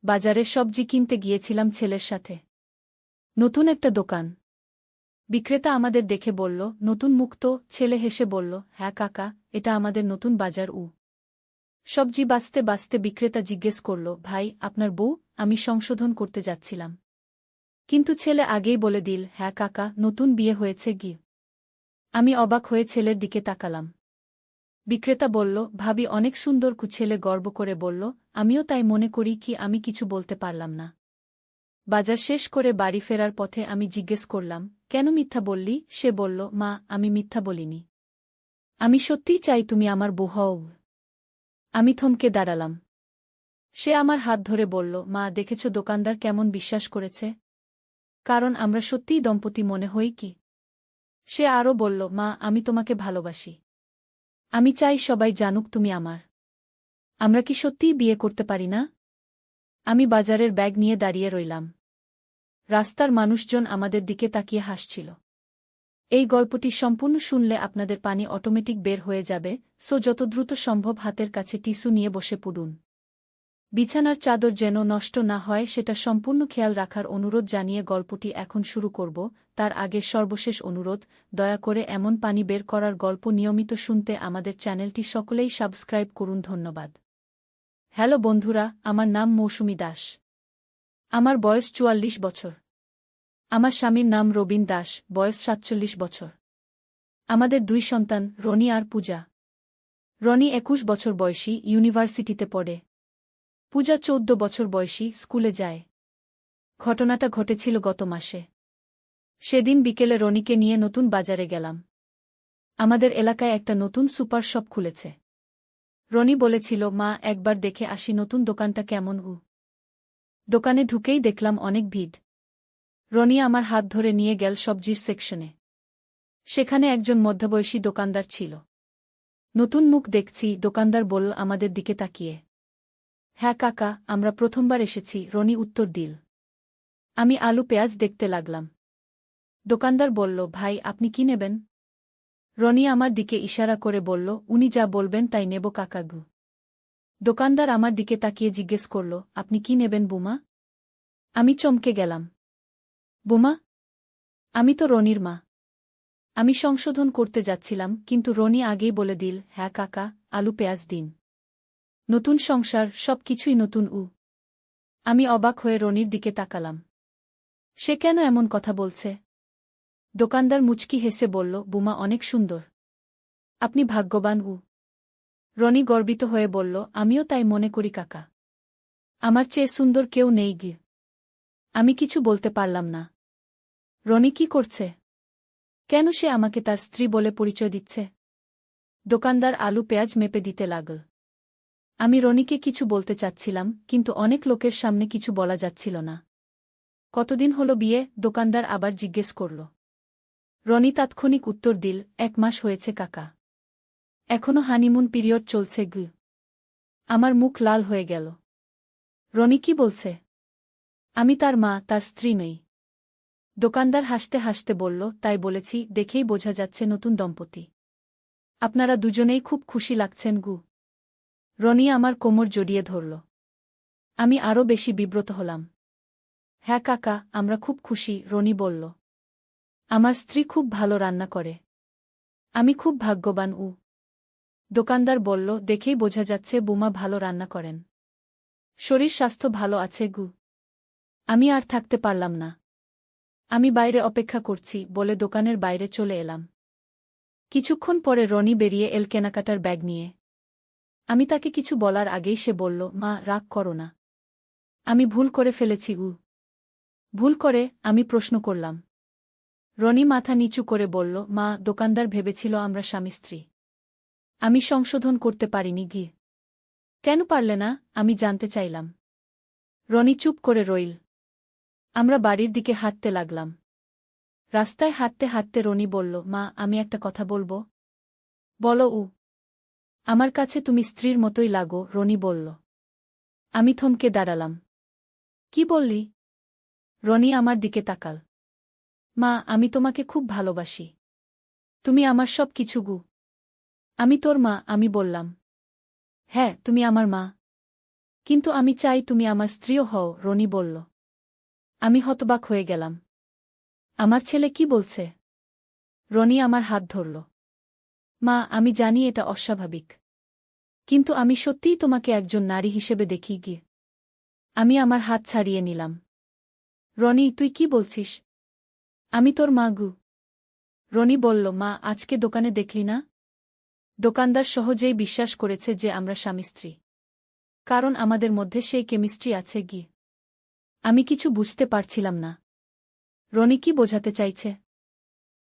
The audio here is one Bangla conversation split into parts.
বাজারে সবজি কিনতে গিয়েছিলাম ছেলের সাথে। নতুন একটা দোকান। বিক্রেতা আমাদের দেখে বলল, নতুন মুখ তো। ছেলে হেসে বলল, হ্যাঁ কাকা, এটা আমাদের নতুন বাজার। সবজি বাছতে বাছতে বিক্রেতা জিজ্ঞেস করল, ভাই আপনার বউ? আমি সংশোধন করতে যাচ্ছিলাম, কিন্তু ছেলে আগেই বলে দিল, হ্যাঁ কাকা, নতুন বিয়ে হয়েছে গি। আমি অবাক হয়ে ছেলের দিকে তাকালাম। বিক্রেতা বলল, ভাবি অনেক সুন্দর। ছেলে গর্ব করে বলল, আমিও তাই মনে করি। কি আমি কিছু বলতে পারলাম না। বাজার শেষ করে বাড়ি ফেরার পথে আমি জিজ্ঞেস করলাম, কেন মিথ্যা বললি? সে বলল, মা, আমি মিথ্যা বলিনি। আমি সত্যিই চাই তুমি আমার বউ হও। আমি থমকে দাঁড়ালাম। সে আমার হাত ধরে বলল, মা, দেখেছ দোকানদার কেমন বিশ্বাস করেছে? কারণ আমরা সত্যিই দম্পতি মনে হই কি? সে আরও বলল, মা, আমি তোমাকে ভালোবাসি। আমি চাই সবাই জানুক তুমি আমার। আমরা কি সত্যিই বিয়ে করতে পারি না? আমি বাজারের ব্যাগ নিয়ে দাঁড়িয়ে রইলাম। রাস্তার মানুষজন আমাদের দিকে তাকিয়ে হাসছিল। এই গল্পটি সম্পূর্ণ শুনলে আপনাদের পানি অটোমেটিক বের হয়ে যাবে, সো যত দ্রুত সম্ভব হাতের কাছে টিস্যু নিয়ে বসে পড়ুন। বিছানার চাদর যেন নষ্ট না হয় সেটা সম্পূর্ণ খেয়াল রাখার অনুরোধ জানিয়ে গল্পটি এখন শুরু করব। তার আগে সর্বশেষ অনুরোধ, দয়া করে এমন পানি বের করার গল্প নিয়মিত শুনতে আমাদের চ্যানেলটি সকলেই সাবস্ক্রাইব করুন। ধন্যবাদ। হ্যালো বন্ধুরা, আমার নাম মৌসুমী দাস। আমার বয়স ৪৪ বছর। আমার স্বামীর নাম রবীন দাস, বয়স ৪৭ বছর। আমাদের ২ সন্তান, রনি আর পূজা। রনি ২১ বছর বয়সী, ইউনিভার্সিটিতে পড়ে। পূজা ১৪ বছর বয়সী, স্কুলে যায়। ঘটনাটা ঘটেছিল গত মাসে। সেদিন বিকেলে রনিকে নিয়ে নতুন বাজারে গেলাম। আমাদের এলাকায় একটা নতুন সুপার শপ খুলেছে। রনি বলেছিল, মা, একবার দেখে আসি নতুন দোকানটা কেমন। দোকানে ঢুকেই দেখলাম অনেক ভিড়। রনি আমার হাত ধরে নিয়ে গেল সবজির সেকশনে। সেখানে একজন মধ্যবয়সী দোকানদার ছিল। নতুন মুখ দেখছি, দোকানদার বলল আমাদের দিকে তাকিয়ে। হ্যাঁ কাকা, আমরা প্রথমবার এসেছি, রনি উত্তর দিল। আমি আলু পেঁয়াজ দেখতে লাগলাম। দোকানদার বলল, ভাই আপনি কি নেবেন? রনি আমার দিকে ইশারা করে বলল, উনি যা বলবেন তাই নেব কাকাগু। দোকানদার আমার দিকে তাকিয়ে জিজ্ঞেস করল, আপনি কি নেবেন বুমা? আমি চমকে গেলাম। বুমা? আমি তো রনির মা। আমি সংশোধন করতে যাচ্ছিলাম, কিন্তু রনি আগেই বলে দিল, হ্যাঁ কাকা, আলু পেঁয়াজ দিন। নতুন সংসার, সব কিছুই নতুন। আমি অবাক হয়ে রনির দিকে তাকালাম। সে কেন এমন কথা বলছে? দোকানদার মুচকি হেসে বলল, বুমা অনেক সুন্দর। আপনি ভাগ্যবান। রনি গর্বিত হয়ে বলল, আমিও তাই মনে করি কাকা। আমার চেয়ে সুন্দর কেউ নেই গি। আমি কিছু বলতে পারলাম না। রনি কি করছে? কেন সে আমাকে তার স্ত্রী বলে পরিচয় দিচ্ছে? দোকানদার আলু পেঁয়াজ মেপে দিতে লাগল। আমি রনিকে কিছু বলতে চাচ্ছিলাম, কিন্তু অনেক লোকের সামনে কিছু বলা যাচ্ছিল না। কতদিন হলো বিয়ে? দোকানদার আবার জিজ্ঞেস করল। রনি তাৎক্ষণিক উত্তর দিল, ১ মাস হয়েছে কাকা। এখনো হানিমুন পিরিয়ড চলছে গু। আমার মুখ লাল হয়ে গেল। রনি কি বলছে? আমি তার মা, তার স্ত্রী নই। দোকানদার হাসতে হাসতে বলল, তাই বলেছি, দেখেই বোঝা যাচ্ছে নতুন দম্পতি। আপনারা দুজনেই খুব খুশি লাগছেন গু। রনি আমার কোমর জড়িয়ে ধরল। আমি আরও বেশি বিব্রত হলাম। হ্যাঁ কাকা, আমরা খুব খুশি, রনি বলল। আমার স্ত্রী খুব ভালো রান্না করে। আমি খুব ভাগ্যবান। দোকানদার বলল, দেখেই বোঝা যাচ্ছে বুমা ভালো রান্না করেন। শরীর স্বাস্থ্য ভালো আছে গু। আমি আর থাকতে পারলাম না। আমি বাইরে অপেক্ষা করছি বলে দোকানের বাইরে চলে এলাম। কিছুক্ষণ পরে রনি বেরিয়ে এল কেনাকাটার ব্যাগ নিয়ে। আমি তাকে কিছু বলার আগেই সে বলল, মা, রাগ করো না। আমি ভুল করে ফেলেছি। ভুল করে? আমি প্রশ্ন করলাম। রনি মাথা নিচু করে বলল, মা, দোকানদার ভেবেছিল আমরা স্বামী স্ত্রী। আমি সংশোধন করতে পারিনি গি। কেন পারলে না? আমি জানতে চাইলাম। রনি চুপ করে রইল। আমরা বাড়ির দিকে হাঁটতে লাগলাম। রাস্তায় হাঁটতে হাঁটতে রনি বলল, মা, আমি একটা কথা বলবো। বলো। আমার কাছে তুমি স্ত্রীর মতোই লাগো, রনি বলল। আমি থমকে দাঁড়ালাম। কি বললি? রনি আমার দিকে তাকাল। মা, আমি তোমাকে খুব ভালোবাসি। তুমি আমার সব কিছু গু। আমি তোর মা, আমি বললাম। হ্যাঁ, তুমি আমার মা। কিন্তু আমি চাই তুমি আমার স্ত্রীও হও, রনি বলল। আমি হতবাক হয়ে গেলাম। আমার ছেলে কি বলছে? রনি আমার হাত ধরল। মা, আমি জানি এটা অস্বাভাবিক। কিন্তু আমি সত্যিই তোমাকে একজন নারী হিসেবে দেখি গিয়ে। আমি আমার হাত ছাড়িয়ে নিলাম। রনি, তুই কি বলছিস? আমি তোর মা গু। রনি বলল, মা, আজকে দোকানে দেখলি না? দোকানদার সহজেই বিশ্বাস করেছে যে আমরা স্বামী স্ত্রী। কারণ আমাদের মধ্যে সেই কেমিস্ট্রি আছে গি। আমি কিছু বুঝতে পারছিলাম না। রনি কি বোঝাতে চাইছে?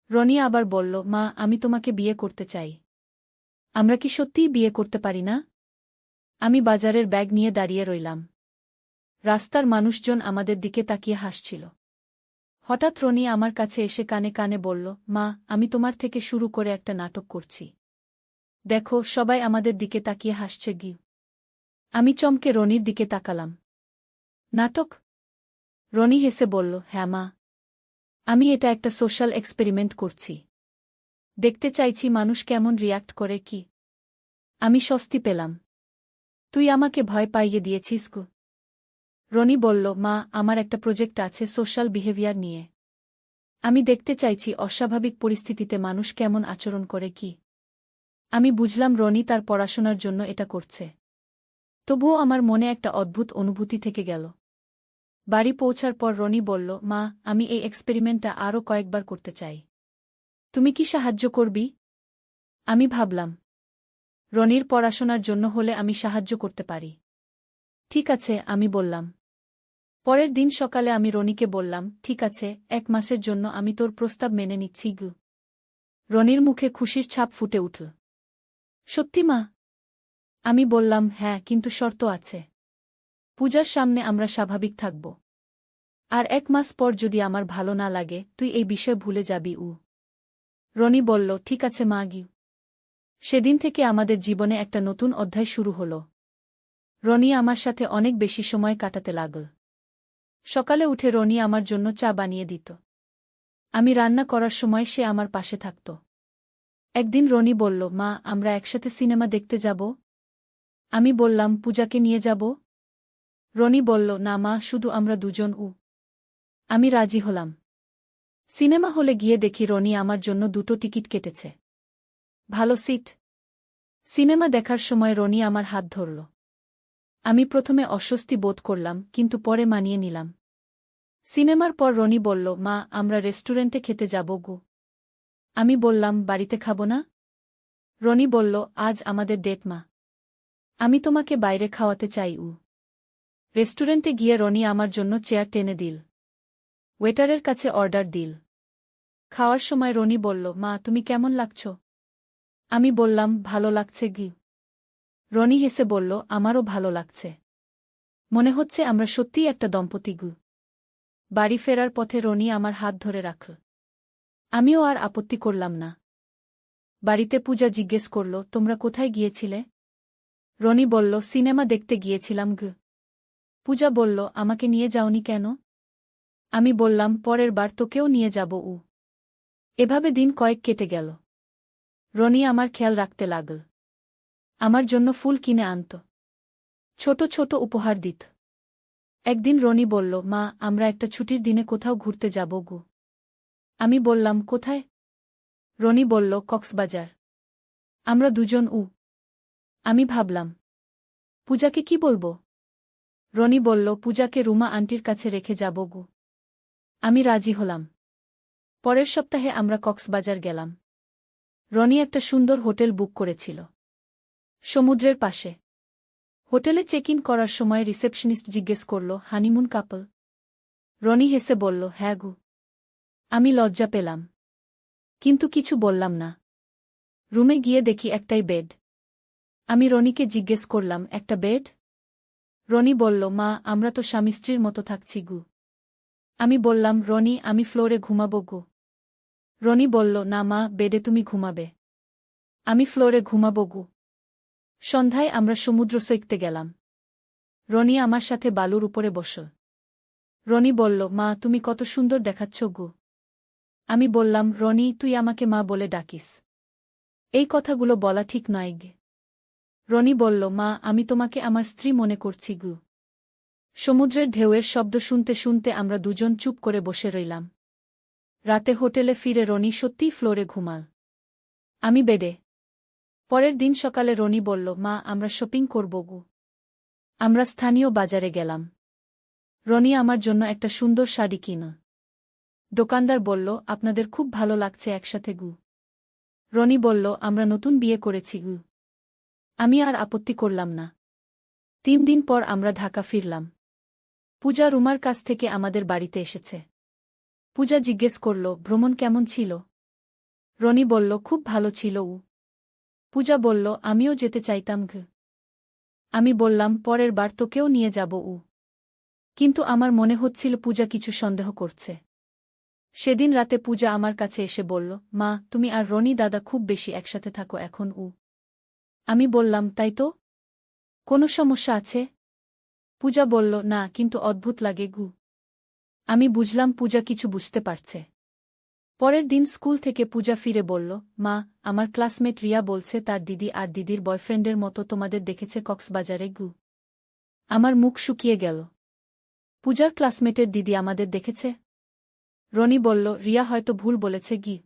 রনি আবার বলল, মা, আমি তোমাকে বিয়ে করতে চাই। আমরা কি সত্যিই বিয়ে করতে পারি না? আমি বাজারের ব্যাগ নিয়ে দাঁড়িয়ে রইলাম। রাস্তার মানুষজন আমাদের দিকে তাকিয়ে হাসছিল। হঠাৎ রনি আমার কাছে এসে কানে কানে বলল, মা, আমি তোমার থেকে শুরু করে একটা নাটক করছি। দেখো, সবাই আমাদের দিকে তাকিয়ে হাসছে গি। আমি চমকে রনির দিকে তাকালাম। নাটক? রনি হেসে বলল, হ্যাঁ মা। আমি এটা একটা সোশ্যাল এক্সপেরিমেন্ট করছি। দেখতে চাইছি মানুষ কেমন রিয়্যাক্ট করে কি। আমি স্বস্তি পেলাম। তুই আমাকে ভয় পাইয়ে দিয়েছিস গো। রনি বলল, মা, আমার একটা প্রজেক্ট আছে সোশ্যাল বিহেভিয়ার নিয়ে। আমি দেখতে চাইছি অস্বাভাবিক পরিস্থিতিতে মানুষ কেমন আচরণ করে কি। আমি বুঝলাম রনি তার পড়াশোনার জন্য এটা করছে। তবুও আমার মনে একটা অদ্ভুত অনুভূতি থেকে গেল। বাড়ি পৌঁছার পর রনি বলল, মা, আমি এই এক্সপেরিমেন্টটা আরও কয়েকবার করতে চাই। তুমি কি সাহায্য করবি? আমি ভাবলাম, রনির পড়াশোনার জন্য হলে আমি সাহায্য করতে পারি। ঠিক আছে, আমি বললাম। পরের দিন সকালে আমি রনিকে বললাম, ঠিক আছে, 1 মাসের জন্য আমি তোর প্রস্তাব মেনে নিচ্ছি গু। রনির মুখে খুশির ছাপ ফুটে উঠল। সত্যি মা? আমি বললাম, হ্যাঁ, কিন্তু শর্ত আছে। পূজার সামনে আমরা স্বাভাবিক থাকব। আর 1 মাস পর যদি আমার ভালো না লাগে তুই এই বিষয় ভুলে যাবি। রনি বলল, ঠিক আছে মা গি। সেদিন থেকে আমাদের জীবনে একটা নতুন অধ্যায় শুরু হল। রনি আমার সাথে অনেক বেশি সময় কাটাতে লাগল। সকালে উঠে রনি আমার জন্য চা বানিয়ে দিত। আমি রান্না করার সময় সে আমার পাশে থাকত। একদিন রনি বলল, মা, আমরা একসাথে সিনেমা দেখতে যাব? আমি বললাম, পূজাকে নিয়ে যাব? রনি বলল, না মা, শুধু আমরা দুজন। আমি রাজি হলাম। সিনেমা হলে গিয়ে দেখি রনি আমার জন্য 2টো টিকিট কেটেছে। ভালো সিট। সিনেমা দেখার সময় রনি আমার হাত ধরল। আমি প্রথমে অস্বস্তি বোধ করলাম, কিন্তু পরে মানিয়ে নিলাম। সিনেমার পর রনি বলল, মা, আমরা রেস্টুরেন্টে খেতে যাব গো। আমি বললাম, বাড়িতে খাব না? রনি বলল, আজ আমাদের ডেট মা। আমি তোমাকে বাইরে খাওয়াতে চাই। রেস্টুরেন্টে গিয়ে রনি আমার জন্য চেয়ার টেনে দিল। ওয়েটারের কাছে অর্ডার দিল। খাওয়ার সময় রনি বলল, মা, তুমি কেমন লাগছ? আমি বললাম, ভালো লাগছে গি। রনি হেসে বলল, আমারও ভালো লাগছে। মনে হচ্ছে আমরা সত্যিই একটা দম্পতি গু। বাড়ি ফেরার পথে রনি আমার হাত ধরে রাখল। আমিও আর আপত্তি করলাম না। বাড়িতে পূজা জিজ্ঞেস করল, তোমরা কোথায় গিয়েছিলে? রনি বলল, সিনেমা দেখতে গিয়েছিলাম গু। পূজা বলল, আমাকে নিয়ে যাওনি কেন? আমি বললাম, পরের বার তোকেও নিয়ে যাব। এভাবে দিন কয়েক কেটে গেল। রনি আমার খেয়াল রাখতে লাগল। আমার জন্য ফুল কিনে আনত। ছোট ছোট উপহার দিত। একদিন রনি বলল, মা, আমরা একটা ছুটির দিনে কোথাও ঘুরতে যাব গো। আমি বললাম, কোথায়? রনি বলল, কক্সবাজার। আমরা দুজন। আমি ভাবলাম, পূজাকে কি বলবো? রনি বলল, পূজাকে রুমা আন্টির কাছে রেখে যাব গো। আমি রাজি হলাম। পরের সপ্তাহে আমরা কক্সবাজার গেলাম। রনি একটা সুন্দর হোটেল বুক করেছিল সমুদ্রের পাশে। হোটেলে চেক ইন করার সময় রিসেপশনিস্ট জিজ্ঞেস করল, হানিমুন কাপল? রনি হেসে বলল, হ্যাঁ গু। আমি লজ্জা পেলাম, কিন্তু কিছু বললাম না। রুমে গিয়ে দেখি একটাই বেড। আমি রনিকে জিজ্ঞেস করলাম, একটা বেড? রনি বলল, মা, আমরা তো স্বামী স্ত্রীর মতো থাকছি গু। আমি বললাম, রনি, আমি ফ্লোরে ঘুমাবো গো। রনি বলল, না মা, বেডে তুমি ঘুমাবে। আমি ফ্লোরে ঘুমাবো গু। সন্ধ্যায় আমরা সমুদ্র সৈকতে গেলাম। রনি আমার সাথে বালুর উপরে বসল। রনি বলল, মা, তুমি কত সুন্দর দেখাচ্ছ গো। আমি বললাম, রনি, তুই আমাকে মা বলে ডাকিস। এই কথাগুলো বলা ঠিক নয় গে। রনি বলল, মা, আমি তোমাকে আমার স্ত্রী মনে করছি গু। সমুদ্রের ঢেউয়ের শব্দ শুনতে শুনতে আমরা দুজন চুপ করে বসে রইলাম। রাতে হোটেলে ফিরে রনি সত্যিই ফ্লোরে ঘুমাল। আমি বেডে। পরের দিন সকালে রনি বলল, মা, আমরা শপিং করব গু। আমরা স্থানীয় বাজারে গেলাম। রনি আমার জন্য একটা সুন্দর শাড়ি কিনা। দোকানদার বলল, আপনাদের খুব ভালো লাগছে একসাথে গু। রনি বলল, আমরা নতুন বিয়ে করেছি গু। আমি আর আপত্তি করলাম না। 3 দিন পর আমরা ঢাকা ফিরলাম। পূজা রুমার কাছ থেকে আমাদের বাড়িতে এসেছে। পূজা জিজ্ঞেস করল, ভ্রমণ কেমন ছিল? রনি বলল, খুব ভালো ছিল উ। পূজা বলল, আমিও যেতে চাইতাম ঘ। আমি বললাম, পরের বার তোকেও নিয়ে যাব উ। কিন্তু আমার মনে হচ্ছিল পূজা কিছু সন্দেহ করছে। সেদিন রাতে পূজা আমার কাছে এসে বলল, মা, তুমি আর রনি দাদা খুব বেশি একসাথে থাকো এখন উ। আমি বললাম, তাই তো? কোনো সমস্যা আছে? পূজা বলল, না, কিন্তু অদ্ভুত লাগে গু। আমি বুঝলাম পূজা কিছু বুঝতে পারছে। পরের দিন স্কুল থেকে পূজা ফিরে বলল, মা, আমার ক্লাসমেট রিয়া বলছে তার দিদি আর দিদির বয়ফ্রেন্ডের মতো তোমাদের দেখেছে কক্সবাজারে গু। আমার মুখ শুকিয়ে গেল। পূজার ক্লাসমেটের দিদি আমাদের দেখেছে? রনি বলল, রিয়া হয়তো ভুল বলেছে গি।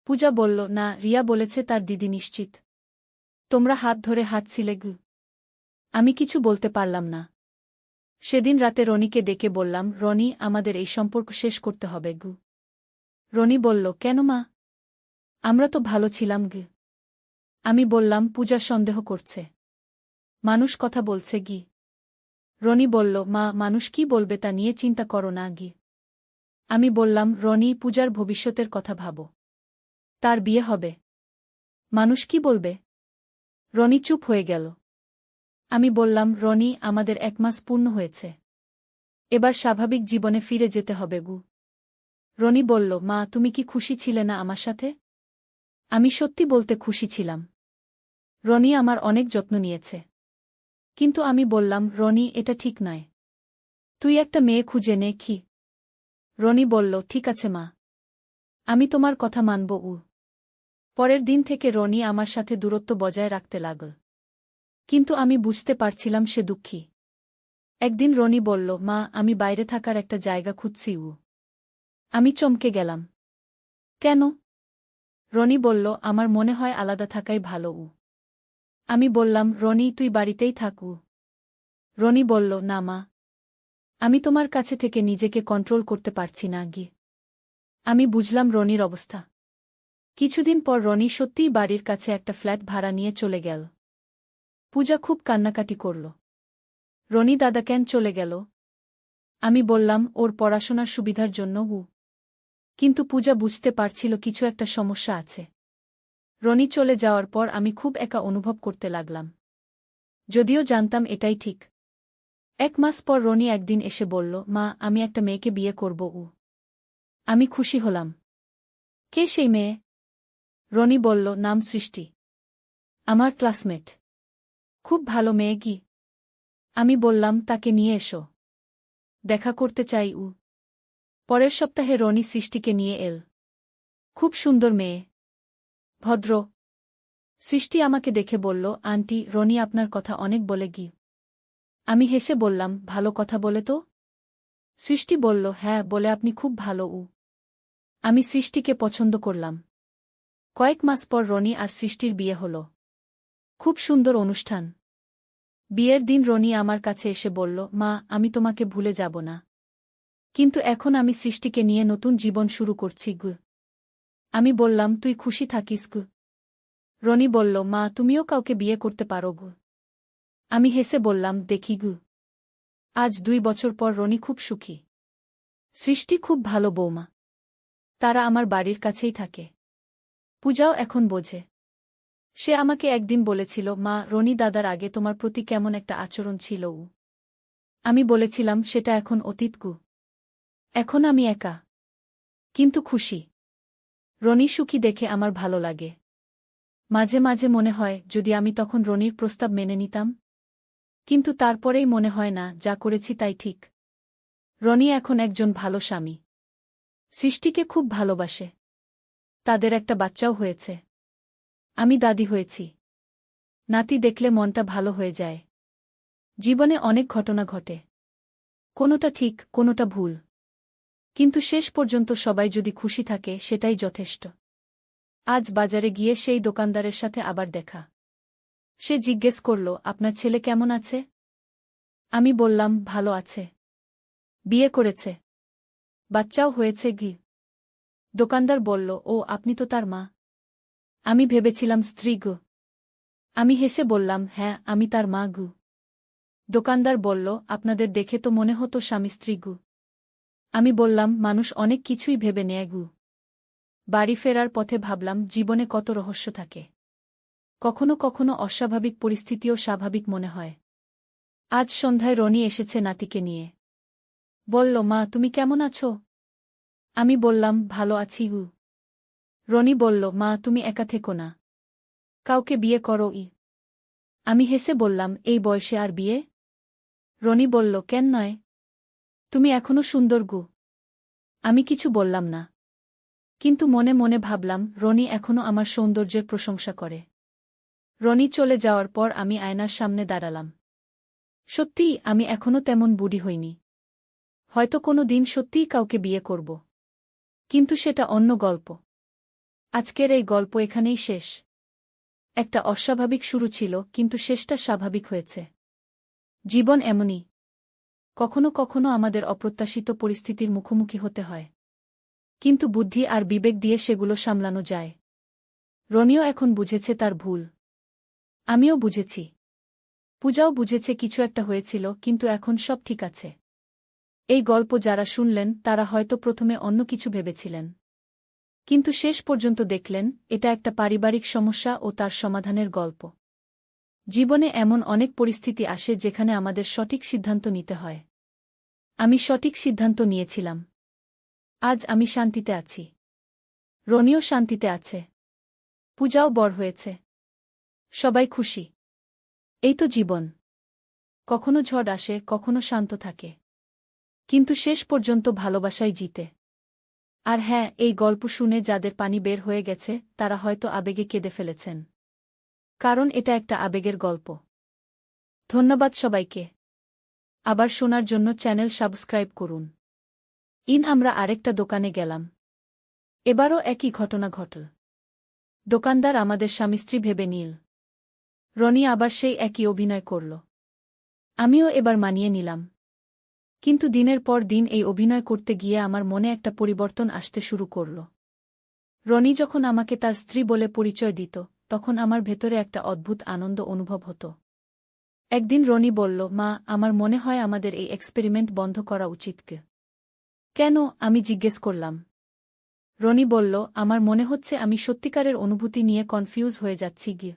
পূজা বলল, না, রিয়া বলেছে তার দিদি নিশ্চিত। তোমরা হাত ধরে হাঁটছিলে গু। আমি কিছু বলতে পারলাম না। সেদিন রাতে রনিকে ডেকে বললাম, রনি, আমাদের এই সম্পর্ক শেষ করতে হবে গু। রনি বলল, কেন মা? আমরা তো ভালো ছিলাম গি। আমি বললাম, পূজা সন্দেহ করছে। মানুষ কথা বলছে গি। রনি বলল, মা, মানুষ কি বলবে তা নিয়ে চিন্তা করো না গি। আমি বললাম, রনি, পূজার ভবিষ্যতের কথা ভাবো। তার বিয়ে হবে। মানুষ কি বলবে? রনি চুপ হয়ে গেল। আমি বললাম, রনি, আমাদের 1 মাস পূর্ণ হয়েছে। এবার স্বাভাবিক জীবনে ফিরে যেতে হবে গু। রনি বলল, মা, তুমি কি খুশি ছিলে না আমার সাথে? আমি সত্যি বলতে খুশি ছিলাম। রনি আমার অনেক যত্ন নিয়েছে। কিন্তু আমি বললাম, রনি, এটা ঠিক নয়। তুই একটা মেয়ে খুঁজে নে কি। রনি বলল, ঠিক আছে মা। আমি তোমার কথা মানব উ। পরের দিন থেকে রনি আমার সাথে দূরত্ব বজায় রাখতে লাগল। কিন্তু আমি বুঝতে পারছিলাম সে দুঃখী। একদিন রনি বলল, মা, আমি বাইরে থাকার একটা জায়গা খুঁজছি উ। আমি চমকে গেলাম। কেন? রনি বলল, আমার মনে হয় আলাদা থাকাই ভালো উ। আমি বললাম, রনি, তুই বাড়িতেই থাক উ। রনি বলল, না মা। আমি তোমার কাছে থেকে নিজেকে কন্ট্রোল করতে পারছি না গি। আমি বুঝলাম রনির অবস্থা। কিছুদিন পর রনি সত্যিই বাড়ির কাছে একটা ফ্ল্যাট ভাড়া নিয়ে চলে গেল। পূজা খুব কান্নাকাটি করল। রনি দাদা কেন চলে গেল? আমি বললাম, ওর পড়াশোনার সুবিধার জন্য উ। কিন্তু পূজা বুঝতে পারছিল কিছু একটা সমস্যা আছে। রনি চলে যাওয়ার পর আমি খুব একা অনুভব করতে লাগলাম। যদিও জানতাম এটাই ঠিক। 1 মাস পর রনি একদিন এসে বলল, মা, আমি একটা মেয়েকে বিয়ে করব উ। আমি খুশি হলাম। কে সেই মেয়ে? রনি বলল, নাম সৃষ্টি। আমার ক্লাসমেট। খুব ভালো মেয়ে গি। আমি বললাম, তাকে নিয়ে এসো। দেখা করতে চাই উ। পরের সপ্তাহে রনি সৃষ্টিকে নিয়ে এল। খুব সুন্দর মেয়ে। ভদ্র। সৃষ্টি আমাকে দেখে বলল, আন্টি, রনি আপনার কথা অনেক বলে গি। আমি হেসে বললাম, ভালো কথা বলে তো? সৃষ্টি বলল, হ্যাঁ, বলে আপনি খুব ভালো উ। আমি সৃষ্টিকে পছন্দ করলাম। কয়েক মাস পর রনি আর সৃষ্টির বিয়ে হল। খুব সুন্দর অনুষ্ঠান। বিয়ের দিন রনি আমার কাছে এসে বলল, মা, আমি তোমাকে ভুলে যাব না। কিন্তু এখন আমি সৃষ্টিকে নিয়ে নতুন জীবন শুরু করছি গু। আমি বললাম, তুই খুশি থাকিস গু। রনি বলল, মা, তুমিও কাউকে বিয়ে করতে পারো গু। আমি হেসে বললাম, দেখি গু। আজ 2 বছর পর রনি খুব সুখী। সৃষ্টি খুব ভালো বৌমা। তারা আমার বাড়ির কাছেই থাকে। পূজাও এখন বোঝে। সে আমাকে একদিন বলেছিল, মা, রনি দাদার আগে তোমার প্রতি কেমন একটা আচরণ ছিল উ। আমি বলেছিলাম, সেটা এখন অতীত গু। এখন আমি একা। কিন্তু খুশি। রনি সুখী দেখে আমার ভালো লাগে। মাঝে মাঝে মনে হয়, যদি আমি তখন রনির প্রস্তাব মেনে নিতাম। কিন্তু তারপরেই মনে হয় না, যা করেছি তাই ঠিক। রনি এখন একজন ভালো স্বামী। সৃষ্টিকে খুব ভালোবাসে। তাদের একটা বাচ্চাও হয়েছে। আমি দাদি হয়েছি। নাতি দেখলে মনটা ভালো হয়ে যায়। জীবনে অনেক ঘটনা ঘটে, কোনোটা ঠিক কোনোটা ভুল, কিন্তু শেষ পর্যন্ত সবাই যদি খুশি থাকে সেটাই যথেষ্ট। আজ বাজারে গিয়ে সেই দোকানদারের সাথে আবার দেখা। সে জিজ্ঞেস করল, আপনার ছেলে কেমন আছে? আমি বললাম, ভালো আছে। বিয়ে করেছে, বাচ্চাও হয়েছে গি। দোকানদার বলল, ও আপনি তো তার মা। আমি ভেবেছিলাম স্ত্রী গো। আমি হেসে বললাম, হ্যাঁ আমি তার মা গু। দোকানদার বলল, আপনাদের দেখে তো মনে হতো স্বামী স্ত্রী গু। আমি বললাম, মানুষ অনেক কিছুই ভেবে নেয় গু। বাড়ি ফেরার পথে ভাবলাম, জীবনে কত রহস্য থাকে। কখনো কখনো অস্বাভাবিক পরিস্থিতিও স্বাভাবিক মনে হয়। আজ সন্ধ্যায় রনি এসেছে নাতিকে নিয়ে। বলল, মা তুমি কেমন আছো? আমি বললাম, ভালো আছি গু। রনি বলল, মা তুমি একা থেকো না, কাউকে বিয়ে করো। আমি হেসে বললাম, এই বয়সে আর বিয়ে? রনি বলল, কেন নয়? তুমি এখনো সুন্দর গু। আমি কিছু বললাম না, কিন্তু মনে মনে ভাবলাম, রনি এখনো আমার সৌন্দর্যের প্রশংসা করে। রনি চলে যাওয়ার পর আমি আয়নার সামনে দাঁড়ালাম। সত্যিই আমি এখনো তেমন বুড়ি হইনি। হয়তো কোনো দিন সত্যিই কাউকে বিয়ে করব, কিন্তু সেটা অন্য গল্প। আজকের এই গল্প এখানেই শেষ। একটা অস্বাভাবিক শুরু ছিল, কিন্তু শেষটা স্বাভাবিক হয়েছে। জীবন এমনই, কখনো কখনো আমাদের অপ্রত্যাশিত পরিস্থিতির মুখোমুখি হতে হয়, কিন্তু বুদ্ধি আর বিবেক দিয়ে সেগুলো সামলানো যায়। রনিও এখন বুঝেছে তার ভুল। আমিও বুঝেছি। পূজাও বুঝেছে কিছু একটা হয়েছিল, কিন্তু এখন সব ঠিক আছে। এই গল্প যারা শুনলেন তারা হয়তো প্রথমে অন্য কিছু ভেবেছিলেন, কিন্তু শেষ পর্যন্ত দেখলেন এটা একটা পারিবারিক সমস্যা ও তার সমাধানের গল্প। জীবনে এমন অনেক পরিস্থিতি আসে যেখানে আমাদের সঠিক সিদ্ধান্ত নিতে হয়। আমি সঠিক সিদ্ধান্ত নিয়েছিলাম। আজ আমি শান্তিতে আছি। রনিও শান্তিতে আছে। পূজাও বড় হয়েছে। সবাই খুশি। এই তো জীবন। কখনো ঝড় আসে, কখনো শান্ত থাকে, কিন্তু শেষ পর্যন্ত ভালোবাসাই জিতে। আর হ্যাঁ, এই গল্প শুনে যাদের পানি বের হয়ে গেছে তারা হয়তো আবেগে কেঁদে ফেলেছেন, কারণ এটা একটা আবেগের গল্প। ধন্যবাদ সবাইকে। আবার শোনার জন্য চ্যানেল সাবস্ক্রাইব করুন। আমরা আরেকটা দোকানে গেলাম। এবারও একই ঘটনা ঘটল। দোকানদার আমাদের স্বামী-স্ত্রী ভেবে নিল। রনি আবার সেই একই অভিনয় করল। আমিও এবার মানিয়ে নিলাম। কিন্তু দিনের পর দিন এই অভিনয় করতে গিয়ে আমার মনে একটা পরিবর্তন আসতে শুরু করল। রনি যখন আমাকে তার স্ত্রী বলে পরিচয় দিত, তখন আমার ভেতরে একটা অদ্ভুত আনন্দ অনুভব হতো। একদিন রনি বলল, মা আমার মনে হয় আমাদের এই এক্সপেরিমেন্ট বন্ধ করা উচিত। কেন? আমি জিজ্ঞেস করলাম। রনি বলল, আমার মনে হচ্ছে আমি সত্যিকারের অনুভূতি নিয়ে কনফিউজ হয়ে যাচ্ছি গিয়ে।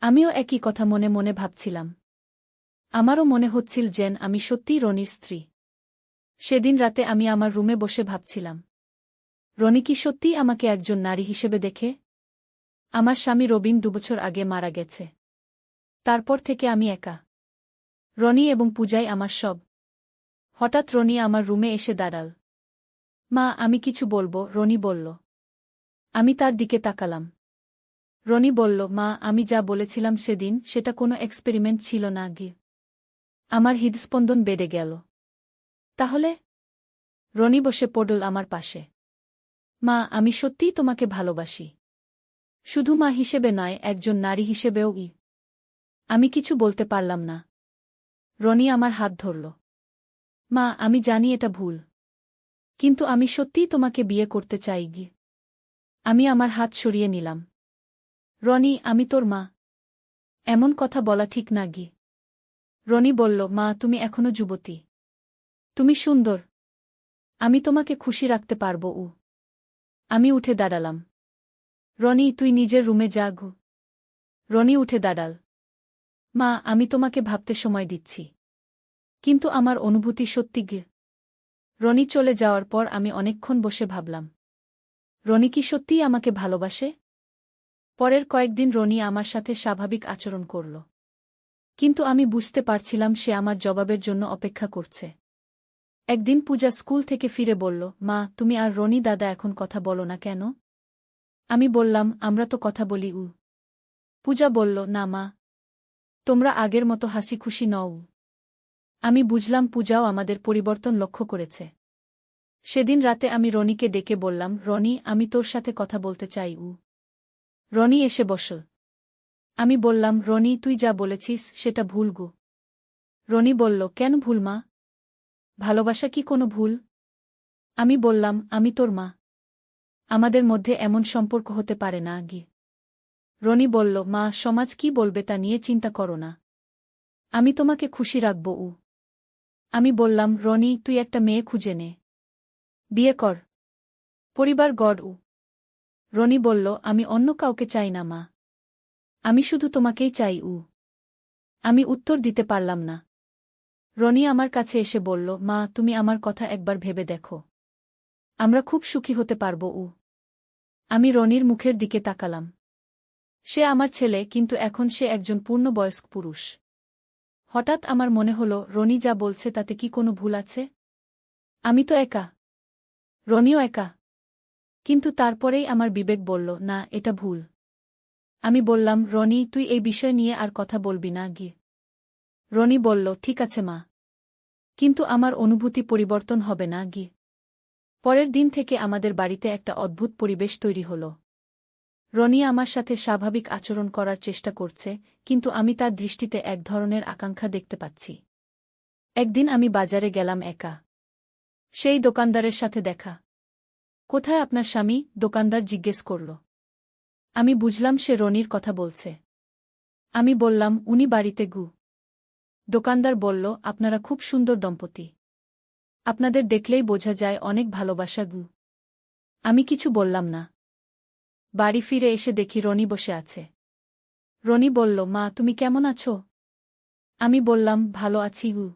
আমিও একই কথা মনে মনে ভাবছিলাম। আমারও মনে হচ্ছিল যেন আমি সত্যিই রনির স্ত্রী। সেদিন রাতে আমি আমার রুমে বসে ভাবছিলাম, রনি কি সত্যিই আমাকে একজন নারী হিসেবে দেখে? আমার স্বামী রবিন 2 বছর আগে মারা গেছে। তারপর থেকে আমি একা। রনি এবং পূজাই আমার সব। হঠাৎ রনি আমার রুমে এসে দাঁড়াল। মা আমি কিছু বলবো, রনি বলল। আমি তার দিকে তাকালাম। রনি বলল, মা আমি যা বলেছিলাম সেদিন সেটা কোনো এক্সপেরিমেন্ট ছিল না গি। আমার হৃদস্পন্দন বেড়ে গেল। তাহলে? রনি বসে পড়ল আমার পাশে। মা আমি সত্যিই তোমাকে ভালোবাসি। শুধু মা হিসেবে নয়, একজন নারী হিসেবেও। আমি কিছু বলতে পারলাম না। রনি আমার হাত ধরল। মা আমি জানি এটা ভুল, কিন্তু আমি সত্যিই তোমাকে বিয়ে করতে চাই গি। আমি আমার হাত সরিয়ে নিলাম। রনি আমি তোর মা, এমন কথা বলা ঠিক না গি। রনি বলল, মা তুমি এখনো যুবতী। তুমি সুন্দর। আমি তোমাকে খুশি রাখতে পারবো। আমি উঠে দাঁড়ালাম। রনি তুই নিজের রুমে যা গু। রনি উঠে দাঁড়াল। মা আমি তোমাকে ভাবতে সময় দিচ্ছি, কিন্তু আমার অনুভূতি সত্যি গে। রনি চলে যাওয়ার পর আমি অনেকক্ষণ বসে ভাবলাম, রনি কি সত্যিই আমাকে ভালোবাসে? পরের কয়েকদিন রনি আমার সাথে স্বাভাবিক আচরণ করল, কিন্তু আমি বুঝতে পারছিলাম সে আমার জবাবের জন্য অপেক্ষা করছে। একদিন পূজা স্কুল থেকে ফিরে বলল, মা তুমি আর রনি দাদা এখন কথা বলো না কেন? আমি বললাম, আমরা তো কথা বলি। পূজা বলল, না মা, তোমরা আগের মতো হাসি খুশি নও। আমি বুঝলাম পূজাও আমাদের পরিবর্তন লক্ষ্য করেছে। সেদিন রাতে আমি রনিকে ডেকে বললাম, রনি, আমি তোর সাথে কথা বলতে চাই। রনি এসে বসল। আমি বললাম, রনি, তুই যা বলেছিস সেটা ভুল গো। রনি বলল, কেন ভুল মা? ভালোবাসা কি কোনো ভুল? আমি বললাম, আমি তোর মা, আমাদের মধ্যে এমন সম্পর্ক হতে পারে না আগে। রনি বলল, মা, সমাজ কি বলবে তা নিয়ে চিন্তা করো না, আমি তোমাকে খুশি রাখব। আমি বললাম, রনি, তুই একটা মেয়ে খুঁজে নে, বিয়ে কর, পরিবার গড়। রনি বলল, আমি অন্য কাউকে চাই না মা, আমি শুধু তোমাকেই চাই। আমি উত্তর দিতে পারলাম না। রনি আমার কাছে এসে বলল, মা, তুমি আমার কথা একবার ভেবে দেখো, আমরা খুব সুখী হতে পারব। আমি রনির মুখের দিকে তাকালাম। সে আমার ছেলে, কিন্তু এখন সে একজন পূর্ণবয়স্ক পুরুষ। হঠাৎ আমার মনে হল, রনি যা বলছে তাতে কি কোনো ভুল আছে? আমি তো একা, রনিও একা। কিন্তু তারপরেই আমার বিবেক বলল, না, এটা ভুল। আমি বললাম, রনি, তুই এই বিষয় নিয়ে আর কথা বলবি না গিয়ে। রনি বলল, ঠিক আছে মা, কিন্তু আমার অনুভূতি পরিবর্তন হবে না গিয়ে। পরের দিন থেকে আমাদের বাড়িতে একটা অদ্ভুত পরিবেশ তৈরি হল। রনি আমার সাথে স্বাভাবিক আচরণ করার চেষ্টা করছে, কিন্তু আমি তার দৃষ্টিতে এক ধরনের আকাঙ্ক্ষা দেখতে পাচ্ছি। একদিন আমি বাজারে গেলাম একা। সেই দোকানদারের সাথে দেখা। কোথায় আপনার স্বামী? দোকানদার জিজ্ঞেস করল। আমি বুঝলাম সে রনির কথা বলছে। আমি বললাম, উনি বাড়িতে গু। দোকানদার বলল, আপনারা খুব সুন্দর দম্পতি, আপনাদের দেখলেই বোঝা যায় অনেক ভালোবাসা গু। আমি কিছু বললাম না। বাড়ি ফিরে এসে দেখি রনি বসে আছে। রনি বলল, মা, তুমি কেমন আছো? আমি বললাম, ভালো আছি গু।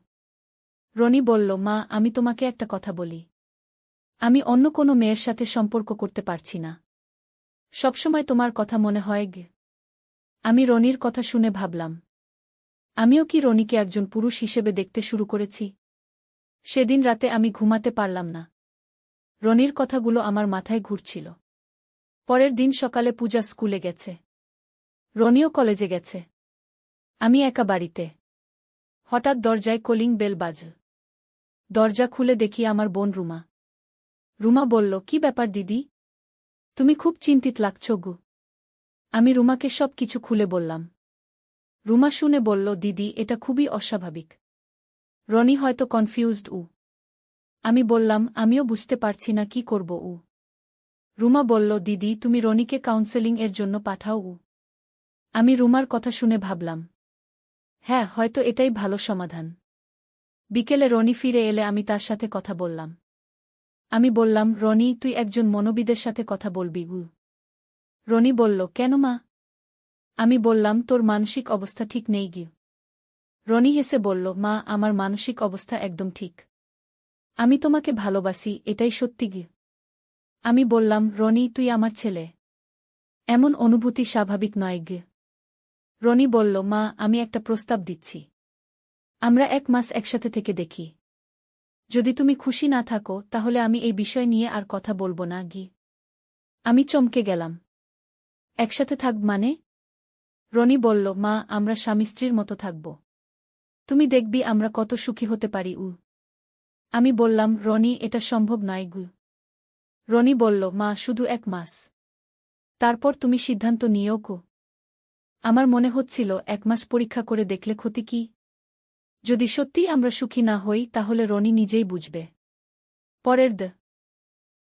রনি বলল, মা, আমি তোমাকে একটা কথা বলি, আমি অন্য কোনো মেয়ের সাথে সম্পর্ক করতে পারছি না। সবসময় তোমার কথা মনে হয় গে। আমি রনির কথা শুনে ভাবলাম, আমিও কি রনিকে একজন পুরুষ হিসেবে দেখতে শুরু করেছি? সেদিন রাতে আমি ঘুমাতে পারলাম না। রনির কথাগুলো আমার মাথায় ঘুরছিল। পরের দিন সকালে পূজা স্কুলে গেছে, রনিও কলেজে গেছে। আমি একা বাড়িতে। হঠাৎ দরজায় কলিং বেল বাজল। দরজা খুলে দেখি আমার বোন রুমা। রুমা বলল, কি ব্যাপার দিদি, তুমি খুব চিন্তিত লাগছো গু। আমি রুমাকে সব কিছু খুলে বললাম। রুমা শুনে বলল, দিদি, এটা খুবই অস্বাভাবিক। রনি হয়তো কনফিউজড। আমি বললাম, আমিও বুঝতে পারছি না কি করব। রুমা বলল, দিদি, তুমি রনিকে কাউন্সেলিং এর জন্য পাঠাও। আমি রুমার কথা শুনে ভাবলাম, হ্যাঁ, হয়তো এটাই ভালো সমাধান। বিকেলে রনি ফিরে এলে আমি তার সাথে কথা বললাম। আমি বললাম, রনি, তুই একজন মনোবিদের সাথে কথা বলবি। রনি বলল, কেন মা? আমি বললাম, তোর মানসিক অবস্থা ঠিক নেই গি। রনি হেসে বলল, মা, আমার মানসিক অবস্থা একদম ঠিক। আমি তোমাকে ভালোবাসি, এটাই সত্যি গি। আমি বললাম, রনি, তুই আমার ছেলে, এমন অনুভূতি স্বাভাবিক নয় গে। রনি বলল, মা, আমি একটা প্রস্তাব দিচ্ছি, আমরা 1 মাস একসাথে থেকে দেখি। যদি তুমি খুশি না থাকো তাহলে আমি এই বিষয় নিয়ে আর কথা বলবো না গি। আমি চমকে গেলাম। একসাথে থাকব মানে? রনি বলল, মা, আমরা স্বামী স্ত্রীর মতো থাকব, তুমি দেখবি আমরা কত সুখী হতে পারি। আমি বললাম, রনি, এটা সম্ভব নয় গু। রনি বলল, মা, শুধু 1 মাস, তারপর তুমি সিদ্ধান্ত নিও গো। আমার মনে হচ্ছিল 1 মাস পরীক্ষা করে দেখলে ক্ষতি কি? যদি সত্যিই আমরা সুখী না হই তাহলে রনি নিজেই বুঝবে। পরের